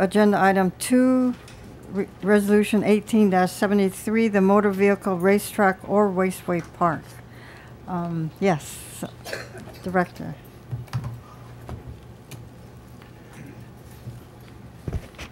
agenda item 2, resolution 18-73, the motor vehicle racetrack or raceway park. Yes, Director.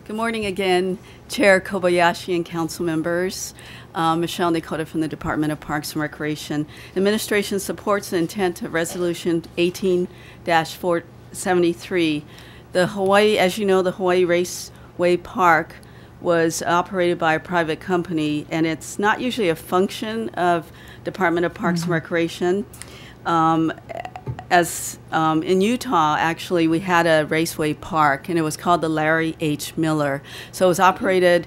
Good morning again, Chair Kobayashi and council members. Michelle Nakota from the Department of Parks and Recreation. Administration supports the intent of Resolution 18-473. The Hawaii, as you know, the Hawaii Raceway Park was operated by a private company, and it's not usually a function of Department of Parks and Recreation. In Utah, actually, we had a raceway park, and it was called the Larry H. Miller. So it was operated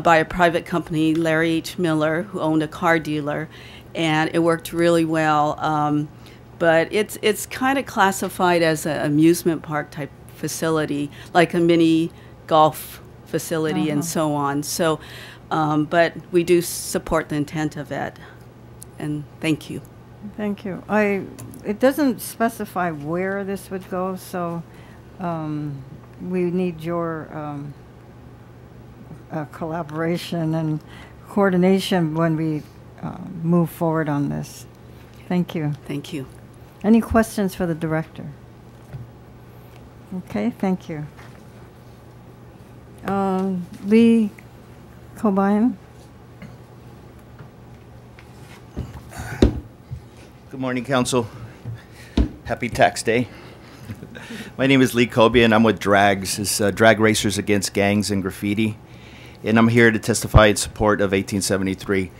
by a private company, Larry H. Miller, who owned a car dealer, and it worked really well. But it's kind of classified as an amusement park type facility, like a mini golf facility and so on. So, but we do support the intent of it, and thank you. Thank you. It doesn't specify where this would go, so we need your collaboration and coordination when we move forward on this. Thank you. Thank you. Any questions for the director? Okay, thank you. Lee Cobain. Good morning, Council. Happy Tax Day. My name is Lee Kobe, and I'm with DRAGS. It's Drag Racers Against Gangs and Graffiti. And I'm here to testify in support of 1873.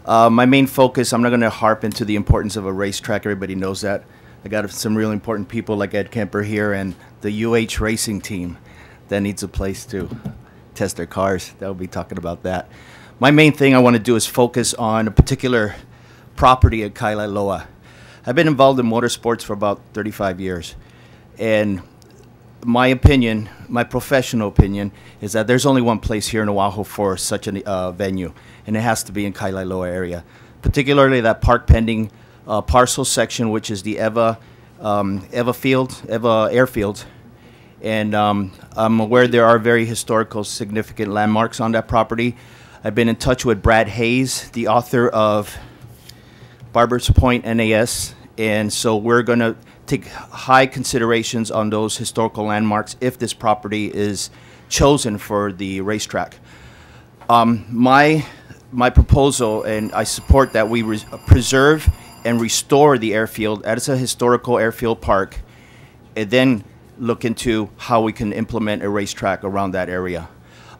My main focus, I'm not going to harp into the importance of a racetrack. Everybody knows that. I got some really important people like Ed Kemper here and the UH racing team that needs a place to test their cars. They'll be talking about that. My main thing I want to do is focus on a particular property at Kailailoa. I've been involved in motorsports for about 35 years, and my opinion, my professional opinion, is that there's only one place here in Oahu for such a venue, and it has to be in Kailailoa area, particularly that park pending parcel section, which is the Eva Airfield, and I'm aware there are very historical significant landmarks on that property. I've been in touch with Brad Hayes, the author of Barbers Point NAS, and so we're going to take high considerations on those historical landmarks if this property is chosen for the racetrack. My proposal, and I support that we preserve and restore the airfield as a historical airfield park, and then look into how we can implement a racetrack around that area.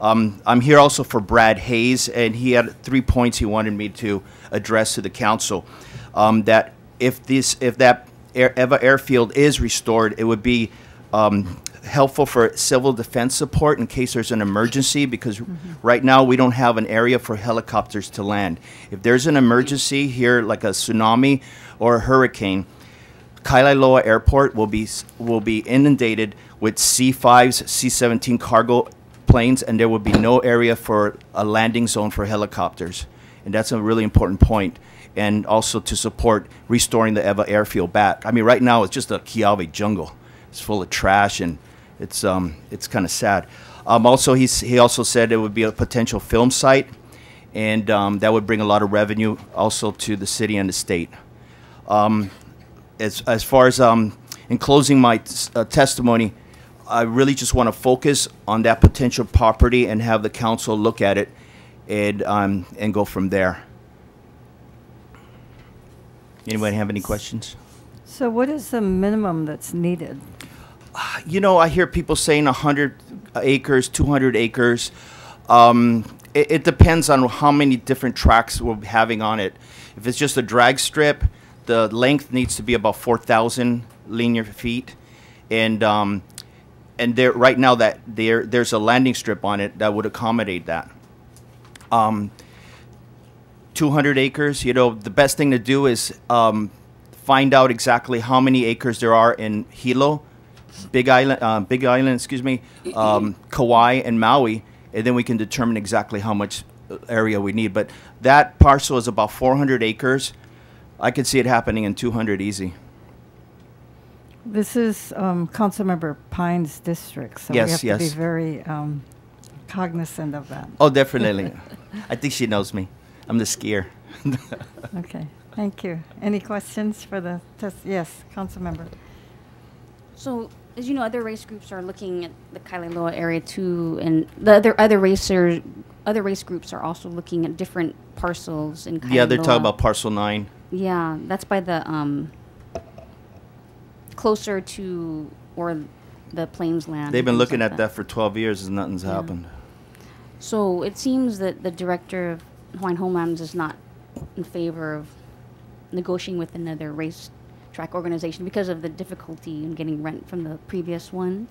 I'm here also for Brad Hayes, and he had 3 points he wanted me to address to the council. That if that Eva Airfield is restored, it would be helpful for civil defense support in case there's an emergency, because right now we don't have an area for helicopters to land. If there's an emergency here, like a tsunami or a hurricane, Kailailoa Airport will be inundated with C-5s, C-17 cargo planes, and there will be no area for a landing zone for helicopters. And that's a really important point. And also to support restoring the Eva Airfield back. I mean, right now it's just a Kiawe jungle. It's full of trash, and it's kind of sad. Also, he also said it would be a potential film site, and that would bring a lot of revenue also to the city and the state. As far as in closing my testimony, I really just want to focus on that potential property and have the council look at it and go from there. Anybody have any questions? So what is the minimum that's needed? You know, I hear people saying 100 acres, 200 acres. It depends on how many different tracks we're having on it. If it's just a drag strip, the length needs to be about 4,000 linear feet. And there, right now that there's a landing strip on it that would accommodate that. 200 acres, you know, the best thing to do is find out exactly how many acres there are in Hilo, Big Island, Kauai, and Maui, and then we can determine exactly how much area we need. But that parcel is about 400 acres. I could see it happening in 200 easy. This is Councilmember Pine's district, so yes, we have to be very cognizant of that. Oh, definitely. I think she knows me. I'm the skier. Okay, thank you. Any questions for the test? Yes, council member. So, as you know, other race groups are looking at the Kailua area too, and the other race groups are also looking at different parcels in Kailua. Yeah, they're talking about parcel 9. Yeah, that's by the closer to or the Plains land. They've been and things looking like at that for 12 years and nothing's happened. So it seems that the director of Hawaiian Homelands is not in favor of negotiating with another racetrack organization because of the difficulty in getting rent from the previous one.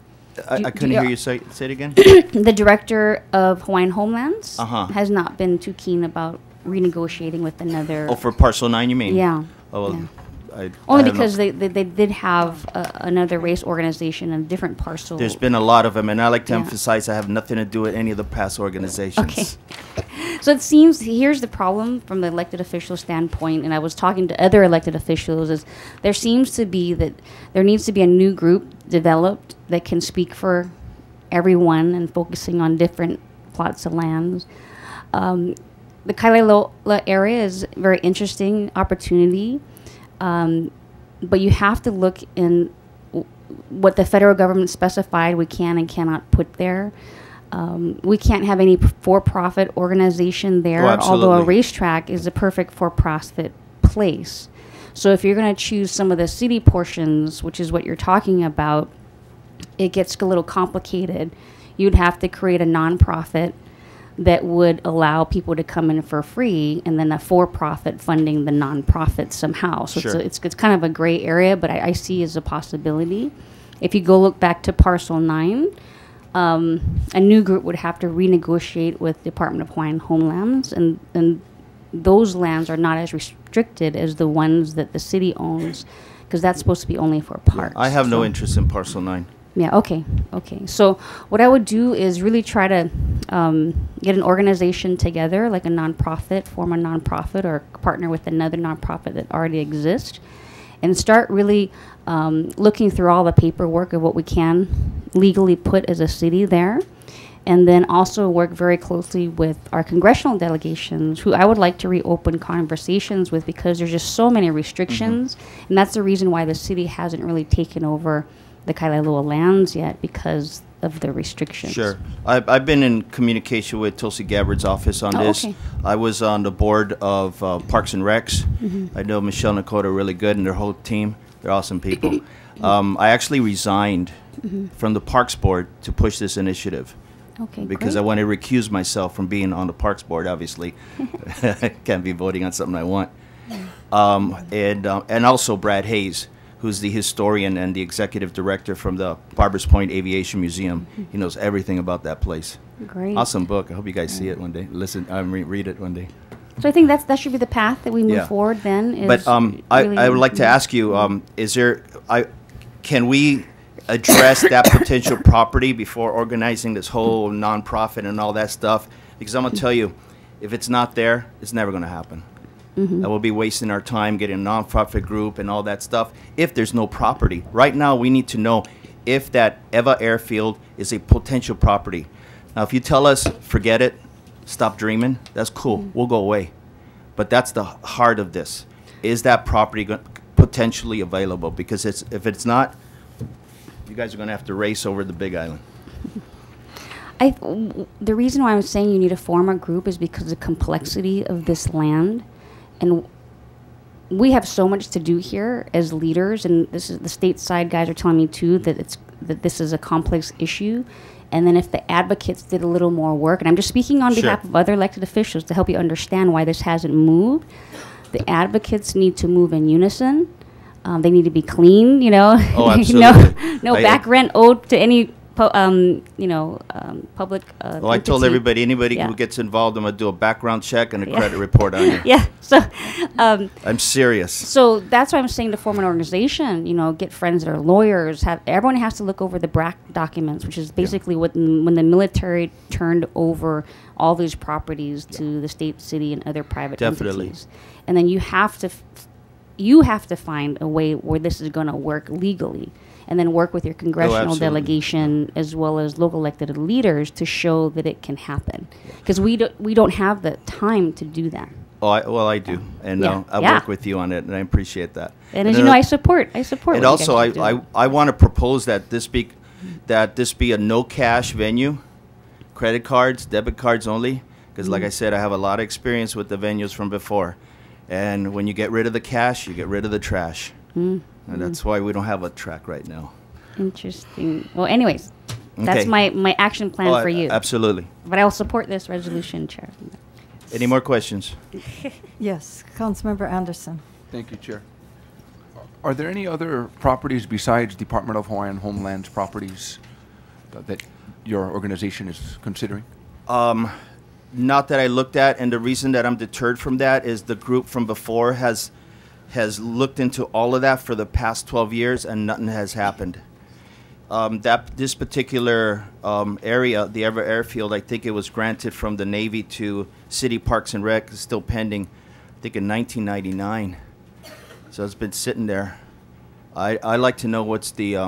I couldn't hear you say it again. The director of Hawaiian Homelands Uh-huh. has not been too keen about renegotiating with another. Oh, for parcel 9, you mean? Yeah. Oh, well, yeah. I Only have because no- they did have another race organization, a different parcel. There's been a lot of them, and I like to Yeah. emphasize I have nothing to do with any of the past organizations. Okay. So it seems, here's the problem from the elected official standpoint, and I was talking to other elected officials, is there seems to be that there needs to be a new group developed that can speak for everyone and focusing on different plots of lands. The Kailua area is a very interesting opportunity, but you have to look in what the federal government specified we can and cannot put there. We can't have any for-profit organization there, Oh, although a absolutely. racetrack is a perfect for-profit place. So if you're going to choose some of the city portions, which is what you're talking about, it gets a little complicated. You'd have to create a nonprofit that would allow people to come in for free, and then a for-profit funding the nonprofit somehow. So Sure. it's kind of a gray area, but I see as a possibility. If you go look back to Parcel 9, a new group would have to renegotiate with Department of Hawaiian Homelands, and those lands are not as restricted as the ones that the city owns, because that's supposed to be only for parks. I have no So- interest in parcel 9. Yeah, okay. So what I would do is really try to get an organization together, like a nonprofit, form a nonprofit, or partner with another nonprofit that already exists, and start really looking through all the paperwork of what we can legally put as a city there. And then also work very closely with our congressional delegations, who I would like to reopen conversations with, because there's just so many restrictions. And that's the reason why the city hasn't really taken over the Kailua lands yet, because of the restrictions. Sure. I've been in communication with Tulsi Gabbard's office on Oh, this. okay. I was on the board of Parks and Recs. I know Michelle and Nakota really good, and their whole team. They're awesome people. I actually resigned from the Parks Board to push this initiative. Okay, Because great. I want to recuse myself from being on the Parks Board, obviously. I can't be voting on something I want. And also Brad Hayes, who's the historian and the executive director from the Barbers Point Aviation Museum. He knows everything about that place. Great. Awesome book. I hope you guys see it one day. Listen, read it one day. So I think that should be the path that we move Yeah. forward then. Is But really- I would like to ask you, can we address that potential property before organizing this whole nonprofit and all that stuff? Because I'm going to tell you, if it's not there, it's never going to happen. And we'll be wasting our time getting a nonprofit group and all that stuff if there's no property. Right now, we need to know if that Eva Airfield is a potential property. Now, if you tell us, forget it, stop dreaming, that's cool. We'll go away. But that's the heart of this. Is that property potentially available? Because if it's not, you guys are going to have to race over the Big Island. The reason why I'm saying you need to form a group is because of the complexity of this land. And we have so much to do here as leaders, and this is the stateside guys are telling me too that this is a complex issue. And then if the advocates did a little more work, and I'm just speaking on Sure. behalf of other elected officials to help you understand why this hasn't moved, the advocates need to move in unison. They need to be clean, you know. Oh, absolutely. no I- back rent owed to any public. Well, I told entity. everybody, anybody Yeah. who gets involved, I'm going to do a background check and a Yeah. credit report on you. Yeah. So. I'm serious. So that's why I'm saying to form an organization, get friends that are lawyers. Everyone has to look over the BRAC documents, which is basically when the military turned over all these properties to the state, city, and other private Definitely. entities. And then you have to find a way where this is going to work legally. and then work with your congressional absolutely. delegation as well as local elected leaders to show that it can happen. Because we don't have the time to do that. Oh, I do, and Yeah. I Yeah. work with you on it, and I appreciate that. And as you know, I support. And what you also, guys are doing. I want to propose that this be a no cash venue, credit cards, debit cards only. Because, like I said, I have a lot of experience with the venues from before, and when you get rid of the cash, you get rid of the trash, and that's why we don't have a track right now. Interesting. Well, anyways, that's Okay. my action plan for you. Absolutely. But I will support this resolution, Chair. Any more questions? Yes, Councilmember Anderson. Thank you, Chair. Are there any other properties besides Department of Hawaiian Homeland's properties that your organization is considering? Not that I looked at, and the reason that I'm deterred from that is the group from before has looked into all of that for the past 12 years, and nothing has happened. This particular area, the Ever Airfield, I think it was granted from the Navy to City Parks and Rec, is still pending, I think in 1999. So it's been sitting there. I like to know what's the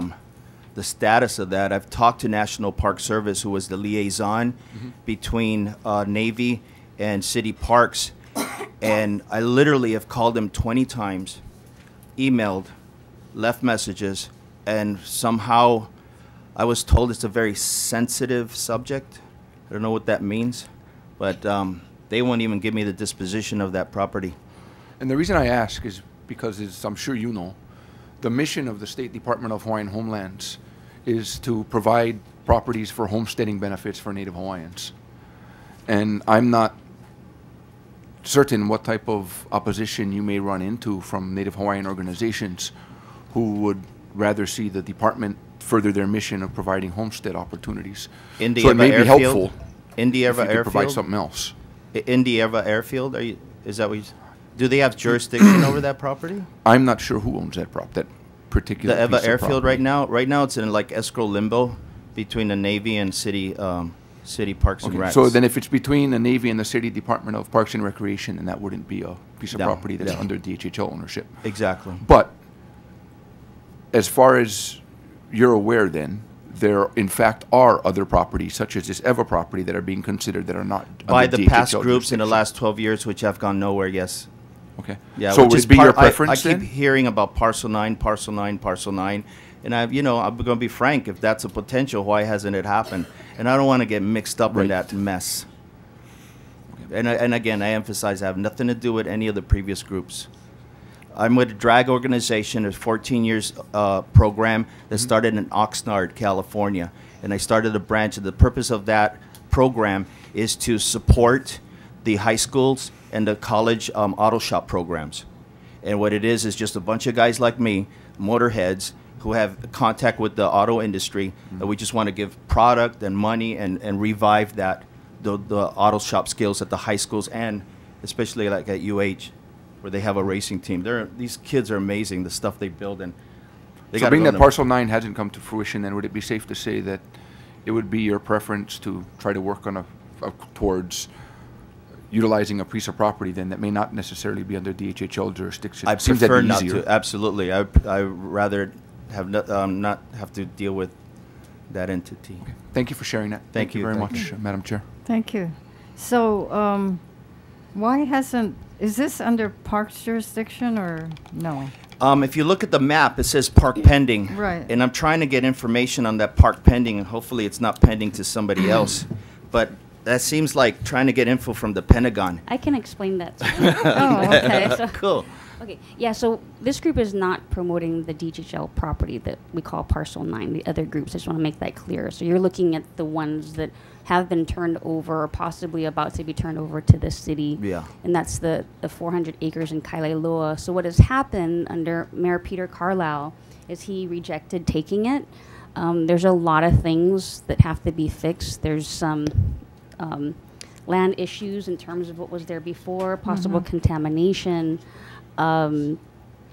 status of that. I've talked to National Park Service, who was the liaison between Navy and City Parks, and I literally have called them 20 times, emailed, left messages, and somehow I was told it's a very sensitive subject. I don't know what that means, but they won't even give me the disposition of that property. And the reason I ask is because, as I'm sure you know, the mission of the State Department of Hawaiian Homelands is to provide properties for homesteading benefits for Native Hawaiians. And I'm not certain what type of opposition you may run into from Native Hawaiian organizations who would rather see the department further their mission of providing homestead opportunities. In the so it may Eva be Airfield? helpful In the if Ever you could provide Airfield? something else. In the Ever Airfield? Is that what you... Do they have jurisdiction over that property? I'm not sure who owns that particular The Eva piece of Airfield property. right now? Right now it's in like escrow limbo between the Navy and City Parks and Okay, Recs. so then if it's between the Navy and the City Department of Parks and Recreation, then that wouldn't be a piece of No, property that's no. under DHHL ownership. Exactly. But as far as you're aware then, there in fact are other properties such as this EVA property that are being considered that are not By under the past DHHL groups in the jurisdiction. last 12 years, which have gone nowhere, yes. Okay. Yeah, So which would is it be your part- I preference keep then? hearing about Parcel 9, Parcel 9, Parcel 9. And I'm going to be frank, if that's a potential, why hasn't it happened? And I don't want to get mixed up in Right. that mess. And again, I emphasize I have nothing to do with any of the previous groups. I'm with a drag organization, a 14 years program that started in Oxnard, California. And I started a branch. And the purpose of that program is to support the high schools and the college auto shop programs. And what it is just a bunch of guys like me, motorheads, who have contact with the auto industry, and we just want to give product and money and revive the auto shop skills at the high schools and especially like at UH, where they have a racing team. These kids are amazing, the stuff they build. And they So gotta being go that in Parcel 9 hasn't come to fruition, then would it be safe to say that it would be your preference to try to work on towards utilizing a piece of property then that may not necessarily be under DHHL jurisdiction? I Seems that'd prefer be not easier. to. Absolutely, I rather have not have to deal with that entity. Thank you for sharing that. Thank you. very Thank much, Madam Chair. Thank you. So, is this under Parks jurisdiction or no? If you look at the map, it says park pending. Right. And I'm trying to get information on that park pending, and hopefully it's not pending to somebody else. But that seems like trying to get info from the Pentagon. I can explain that to you. Oh, okay. So- Cool. Okay, yeah, so this group is not promoting the DHL property that we call Parcel 9, the other groups. I just want to make that clear. So you're looking at the ones that have been turned over or possibly about to be turned over to the city. Yeah. And that's the 400 acres in Kailailoa. So what has happened under Mayor Peter Carlisle is he rejected taking it. There's a lot of things that have to be fixed. There's some land issues in terms of what was there before, possible contamination.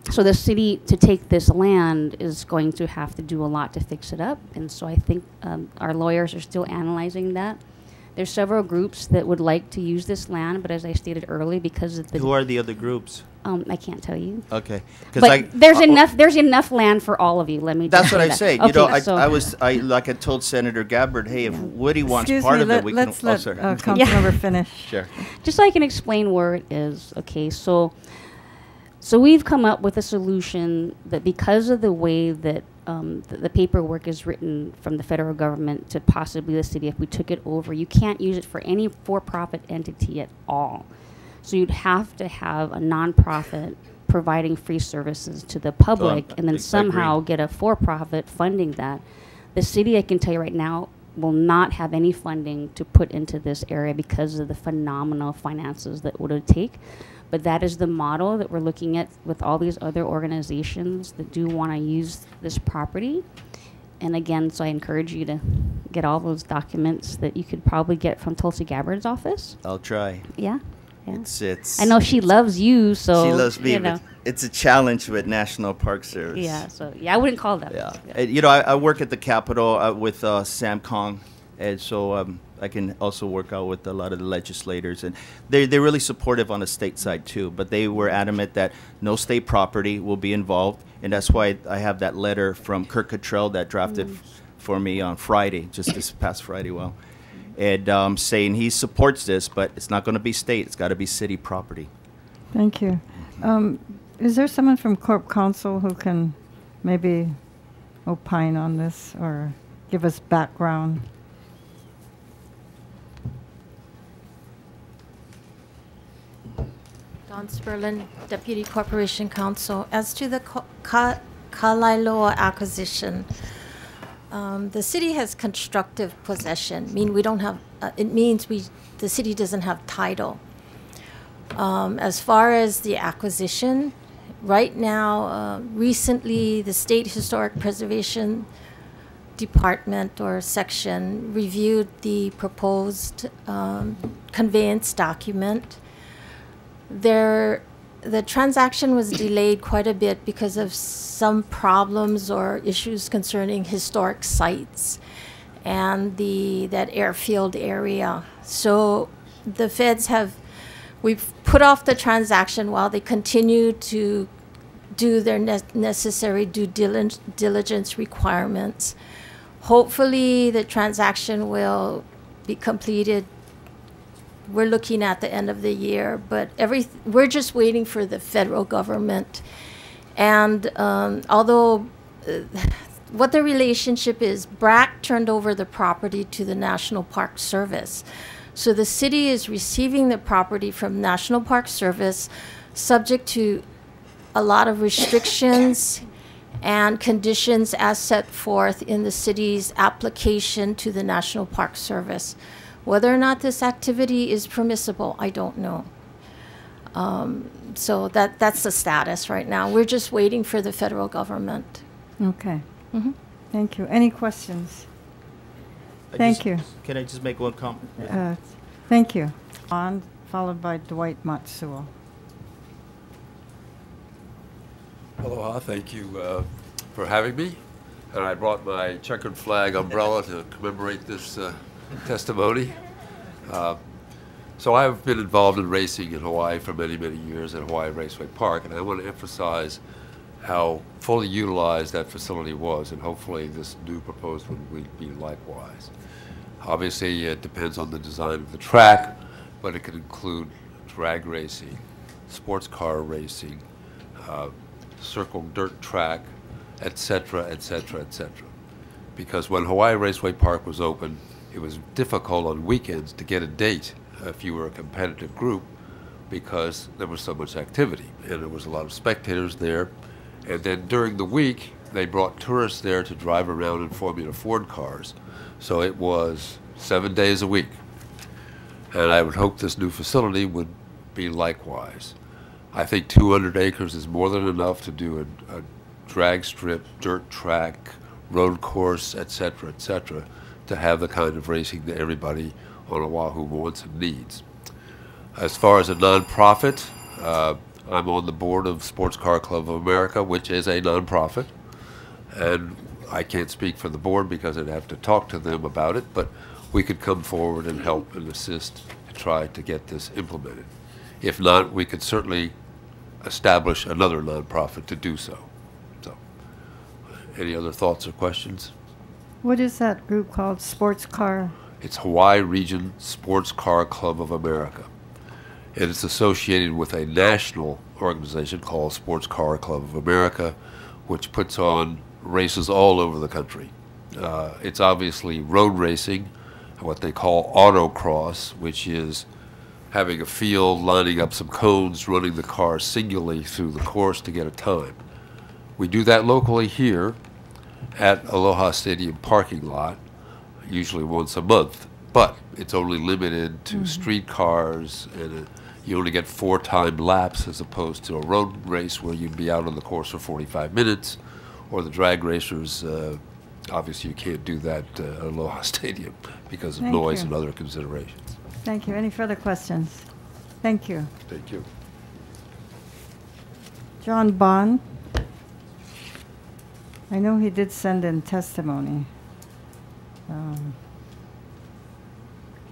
So the city, to take this land, is going to have to do a lot to fix it up. And so I think our lawyers are still analyzing that. There's several groups that would like to use this land, but as I stated earlier, because of the... Who are the other groups? I can't tell you. Okay. But there's enough land for all of you. Let me. That's just what say I that. say. Okay, You know, so I told Senator Gabbard, hey, if Woody wants Excuse part me, of it, we let's can. let Sorry. Councilmember finish. Sure. just so I can explain where it is. Okay, so we've come up with a solution that because of the way that the paperwork is written from the federal government to possibly the city, if we took it over, you can't use it for any for-profit entity at all. So you'd have to have a nonprofit providing free services to the public, and then somehow get a for-profit funding that. The city, I can tell you right now, will not have any funding to put into this area because of the phenomenal finances that would take. But that is the model that we're looking at with all these other organizations that do want to use this property. And again, so I encourage you to get all those documents that you could probably get from Tulsi Gabbard's office. I'll try. Yeah. Yeah. It's I know she loves you, so she loves me. you know. But it's a challenge with National Park Service. Yeah, so I wouldn't call that. Yeah. You know, I work at the Capitol with Sam Kong, and so I can also work out with a lot of the legislators, and they're really supportive on the state side too. But they were adamant that no state property will be involved, and that's why I have that letter from Kirk Cottrell that drafted for me on Friday, just this past Friday. Well. And saying he supports this, but it's not going to be state. It's got to be city property. Thank you. Is there someone from Corp Council who can maybe opine on this or give us background? Don Sperlin, Deputy Corporation Counsel. As to the Kalailoa acquisition, the city has constructive possession. We don't have. It means the city doesn't have title. As far as the acquisition, right now, recently the State Historic Preservation Department or section reviewed the proposed conveyance document. The transaction was delayed quite a bit because of some problems or issues concerning historic sites and that airfield area. So the feds we've put off the transaction while they continue to do their necessary due diligence requirements. Hopefully the transaction will be completed. We're looking at the end of the year, but we're just waiting for the federal government. And although what the relationship is, BRAC turned over the property to the National Park Service. So the city is receiving the property from National Park Service, subject to a lot of restrictions and conditions as set forth in the city's application to the National Park Service. Whether or not this activity is permissible, I don't know. So that's the status right now. We're just waiting for the federal government. Okay. Thank you. Any questions? Thank you. Can I just make one comment? Thank you. On, followed by Dwight Matsuo. Aloha, thank you for having me. And I brought my checkered flag umbrella to commemorate this testimony. So I've been involved in racing in Hawaii for many, many years at Hawaii Raceway Park, and I want to emphasize how fully utilized that facility was, and hopefully this new proposed one will be likewise. Obviously, it depends on the design of the track, but it could include drag racing, sports car racing, circle dirt track, etc., etc., etc. Because when Hawaii Raceway Park was open, it was difficult on weekends to get a date if you were a competitive group because there was so much activity and there was a lot of spectators there. And then during the week, they brought tourists there to drive around in Formula Ford cars. So it was 7 days a week. And I would hope this new facility would be likewise. I think 200 acres is more than enough to do a drag strip, dirt track, road course, etc., to have the kind of racing that everybody on Oahu wants and needs. As far as a nonprofit, I'm on the board of Sports Car Club of America, which is a nonprofit, and I can't speak for the board because I'd have to talk to them about it, but we could come forward and help and assist to try to get this implemented. If not, we could certainly establish another nonprofit to do so. So, any other thoughts or questions? What is that group called? Sports Car? It's Hawaii Region Sports Car Club of America. And it's associated with a national organization called Sports Car Club of America, which puts on races all over the country. It's obviously road racing, what they call autocross, which is having a field, lining up some cones, running the car singly through the course to get a time. We do that locally here at Aloha Stadium parking lot, usually once a month, but it's only limited to street cars, and you only get 4 time laps as opposed to a road race where you'd be out on the course for 45 minutes, or the drag racers. Obviously, you can't do that at Aloha Stadium because of Thank noise you. and other considerations. Thank you. Any further questions? Thank you. Thank you. John Bond. I know he did send in testimony.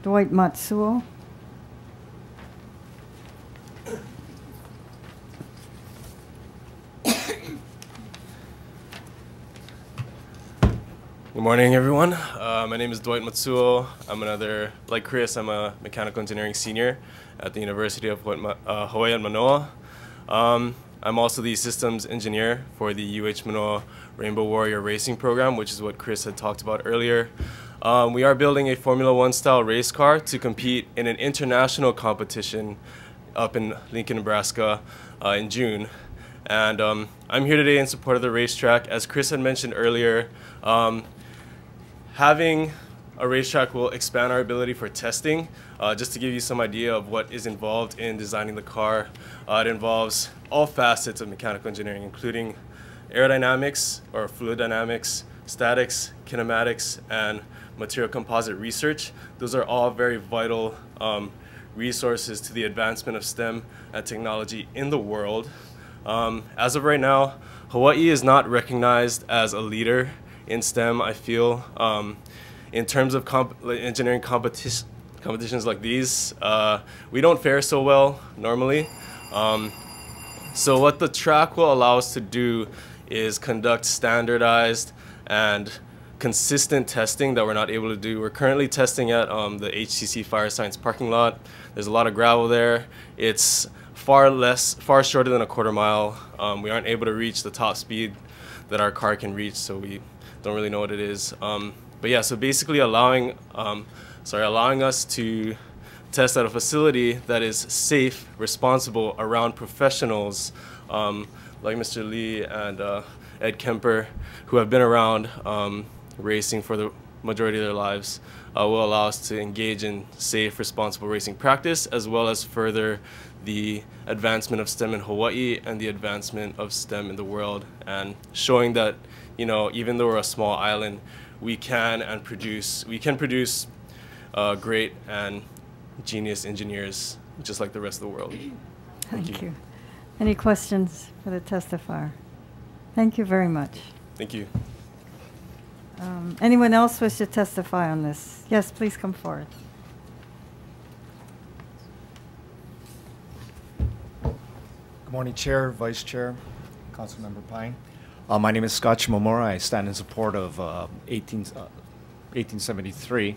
Dwight Matsuo. Good morning, everyone. My name is Dwight Matsuo. Like Chris, I'm a mechanical engineering senior at the University of Hawaii at Manoa. I'm also the systems engineer for the UH Manoa Rainbow Warrior Racing program, which is what Chris had talked about earlier. We are building a Formula One style race car to compete in an international competition up in Lincoln, Nebraska in June. And I'm here today in support of the racetrack. As Chris had mentioned earlier, having a racetrack will expand our ability for testing. Just to give you some idea of what is involved in designing the car, it involves all facets of mechanical engineering, including aerodynamics or fluid dynamics, statics, kinematics, and material composite research. Those are all very vital resources to the advancement of STEM and technology in the world. As of right now, Hawaii is not recognized as a leader in STEM, I feel. In terms of engineering competitions like these, we don't fare so well normally. So what the track will allow us to do is conduct standardized and consistent testing that we're not able to do. We're currently testing at the HCC Fire Science parking lot. There's a lot of gravel there. It's far shorter than a quarter mile. We aren't able to reach the top speed that our car can reach, so we don't really know what it is. But yeah, so basically allowing us to test at a facility that is safe, responsible, around professionals like Mr. Lee and Ed Kemper, who have been around racing for the majority of their lives, will allow us to engage in safe, responsible racing practice, as well as further the advancement of STEM in Hawaii and the advancement of STEM in the world, and showing that, you know, even though we're a small island, we can produce great and genius engineers just like the rest of the world. Thank you. Any questions for the testifier? Thank you very much. Thank you. Anyone else wish to testify on this? Yes, please come forward. Good morning, Chair, Vice Chair, Councilmember Pine. My name is Scott Shimomura. I stand in support of 1873.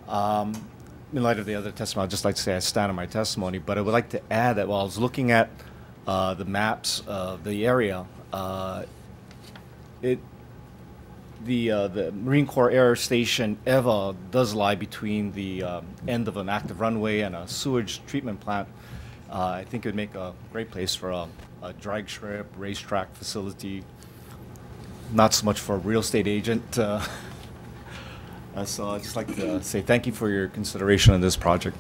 In light of the other testimony, I'd just like to say I stand on my testimony, but I would like to add that while I was looking at the maps of the area, the Marine Corps Air Station Eva does lie between the end of an active runway and a sewage treatment plant. I think it would make a great place for a drag strip, racetrack facility, not so much for a real estate agent. So I'd just like to say thank you for your consideration on this project.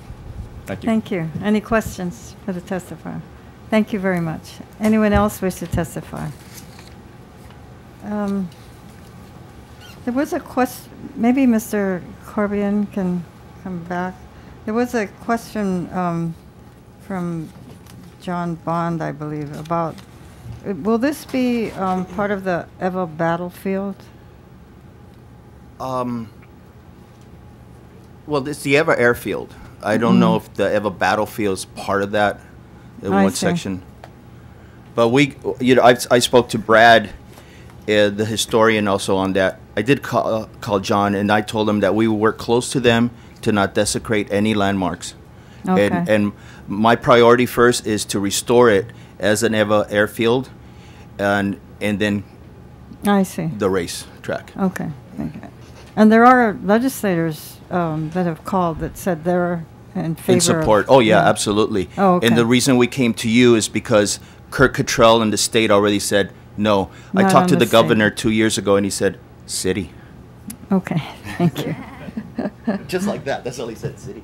Thank you. Thank you. Any questions for the testifier? Thank you very much. Anyone else wish to testify? There was a question, maybe Mr. Corbian can come back. There was a question from John Bond, I believe, about, will this be part of the Eva battlefield? Well, it's the Eva airfield. I don't know if the Eva battlefield is part of that, I one see. section. But I spoke to Brad, the historian, also on that. I did call John, and I told him that we will work close to them to not desecrate any landmarks. Okay. And my priority first is to restore it as an EVA airfield, and then I see. the race track. Okay. Okay. And there are legislators that have called that said they're in favor In support. of, Oh, yeah, absolutely. Oh, okay. And the reason we came to you is because Kirk Cottrell and the state already said no. I Not talked on to the the governor 2 years ago, and he said, city. Okay. Thank you. Just like that. That's all he said, city.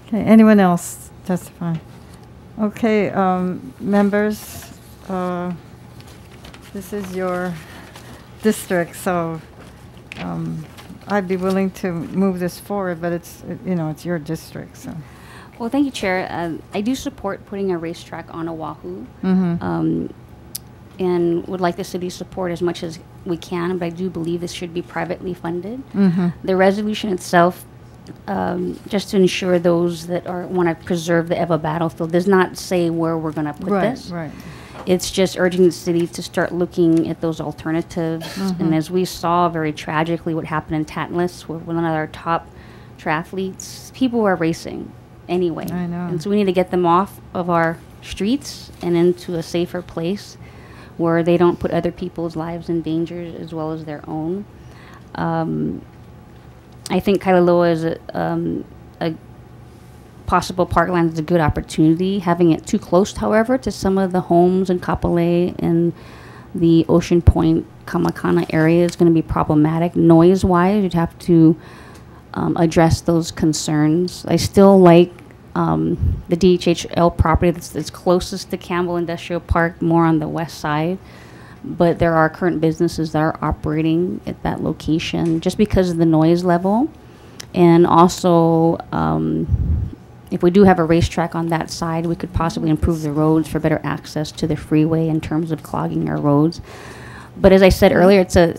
Okay. Anyone else testify? Okay. Members, this is your district, so I'd be willing to move this forward, but it's your district, so. Well, thank you, Chair. I do support putting a racetrack on Oahu, and would like the city's support as much as we can, but I do believe this should be privately funded. The resolution itself, just to ensure those that want to preserve the EVA battlefield, does not say where we're going to put this. Right. It's just urging the city to start looking at those alternatives. And as we saw very tragically what happened in Tatnus with one of our top triathletes, people are racing anyway. I know. And so we need to get them off of our streets and into a safer place where they don't put other people's lives in danger as well as their own. I think Kailaloa is a possible parkland is a good opportunity. Having it too close, however, to some of the homes in Kapolei and the Ocean Point, Kamakana area is going to be problematic. Noise-wise, you'd have to address those concerns. I still like the DHHL property that's closest to Campbell Industrial Park, more on the west side. But there are current businesses that are operating at that location just because of the noise level. And also, if we do have a racetrack on that side, we could possibly improve the roads for better access to the freeway in terms of clogging our roads. But as I said earlier, it's to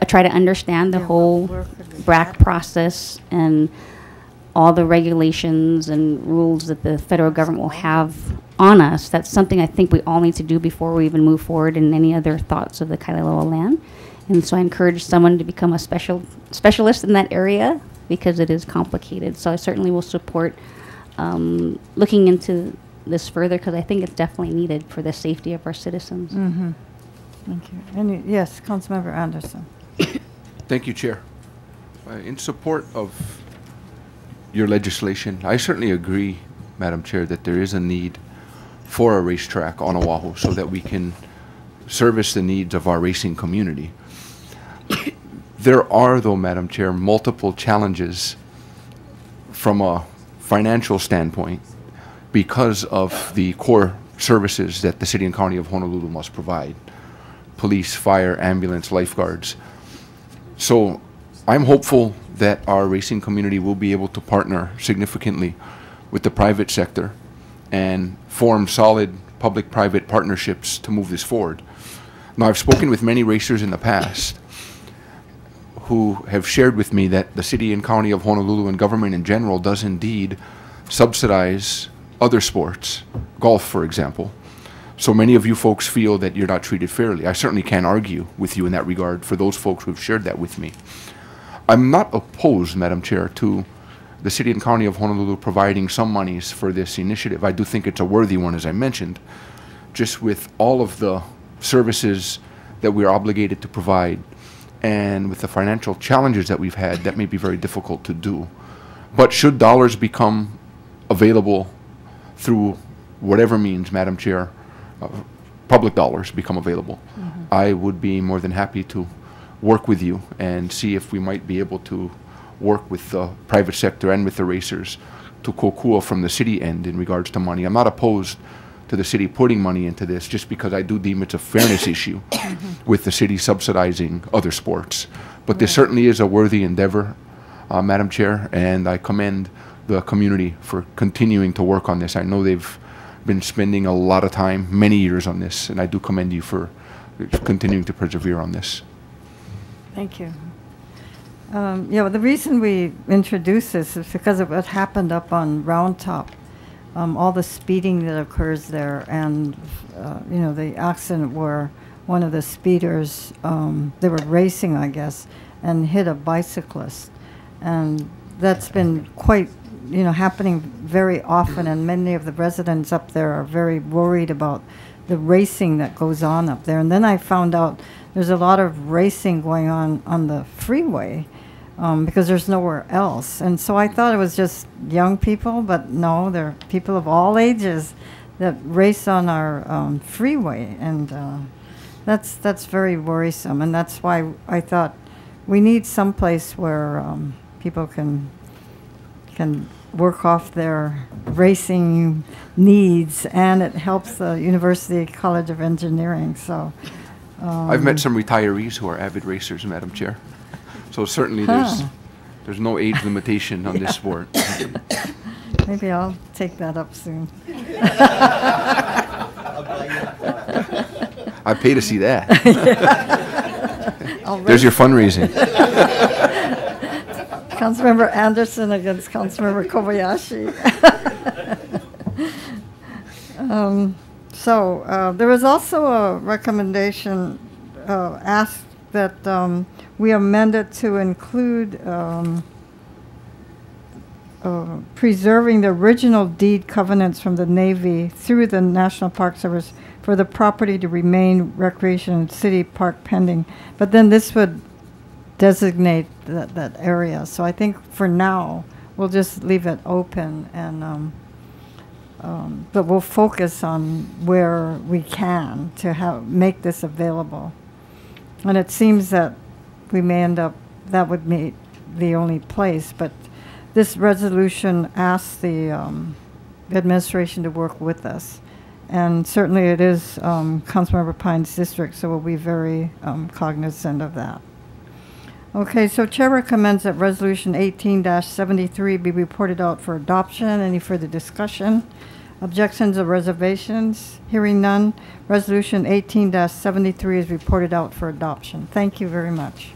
try to understand the whole BRAC process and all the regulations and rules that the federal government will have on us. That's something I think we all need to do before we even move forward in any other thoughts of the Kailaloa land. And so I encourage someone to become a specialist in that area because it is complicated. So I certainly will support looking into this further because I think it's definitely needed for the safety of our citizens. Thank you. Yes, Councilmember Anderson. Thank you, Chair. In support of your legislation, I certainly agree, Madam Chair, that there is a need for a racetrack on Oahu so that we can service the needs of our racing community. There are, though, Madam Chair, multiple challenges from a financial standpoint because of the core services that the City and County of Honolulu must provide: police, fire, ambulance, lifeguards. So I'm hopeful that our racing community will be able to partner significantly with the private sector and form solid public-private partnerships to move this forward. Now, I've spoken with many racers in the past who have shared with me that the City and County of Honolulu and government in general does indeed subsidize other sports, golf, for example. So many of you folks feel that you're not treated fairly. I certainly can't argue with you in that regard for those folks who've shared that with me. I'm not opposed, Madam Chair, to the City and County of Honolulu providing some monies for this initiative. I do think it's a worthy one, as I mentioned, just with all of the services that we're obligated to provide and with the financial challenges that we've had, that may be very difficult to do. But should dollars become available through whatever means, Madam Chair, public dollars become available, I would be more than happy to work with you and see if we might be able to work with the private sector and with the racers to kokua from the city end in regards to money. I'm not opposed to the city putting money into this just because I do deem it's a fairness issue with the city subsidizing other sports. But this certainly is a worthy endeavor, Madam Chair, and I commend the community for continuing to work on this. I know they've been spending a lot of time, many years on this, and I do commend you for continuing to persevere on this. Thank you. Yeah, well, the reason we introduced this is because of what happened up on Round Top all the speeding that occurs there, and you know, the accident where one of the speeders, they were racing, I guess, and hit a bicyclist, and that's been quite, you know, happening very often, and many of the residents up there are very worried about the racing that goes on up there. And then I found out there's a lot of racing going on the freeway, because there's nowhere else. And so I thought it was just young people, but no, there are people of all ages that race on our freeway, and that's very worrisome. And that's why I thought we need some place where people can work off their racing needs, and it helps the University College of Engineering. So I've met some retirees who are avid racers, Madam Chair. So certainly there's no age limitation on this sport. maybe I'll take that up soon. I pay to see that. I'll There's your fundraising. Councilmember Anderson against Councilmember Kobayashi. There was also a recommendation asked that we amend it to include preserving the original deed covenants from the Navy through the National Park Service for the property to remain recreation and city park pending. But then this would designate that area. So I think for now, we'll just leave it open, and but we'll focus on where we can to make this available. And it seems that we may end up, that would be the only place, but this resolution asks the administration to work with us. And certainly it is Councilmember Pine's district, so we'll be very cognizant of that. Okay, so Chair recommends that Resolution 18-73 be reported out for adoption. Any further discussion? Objections or reservations? Hearing none, Resolution 18-73 is reported out for adoption. Thank you very much.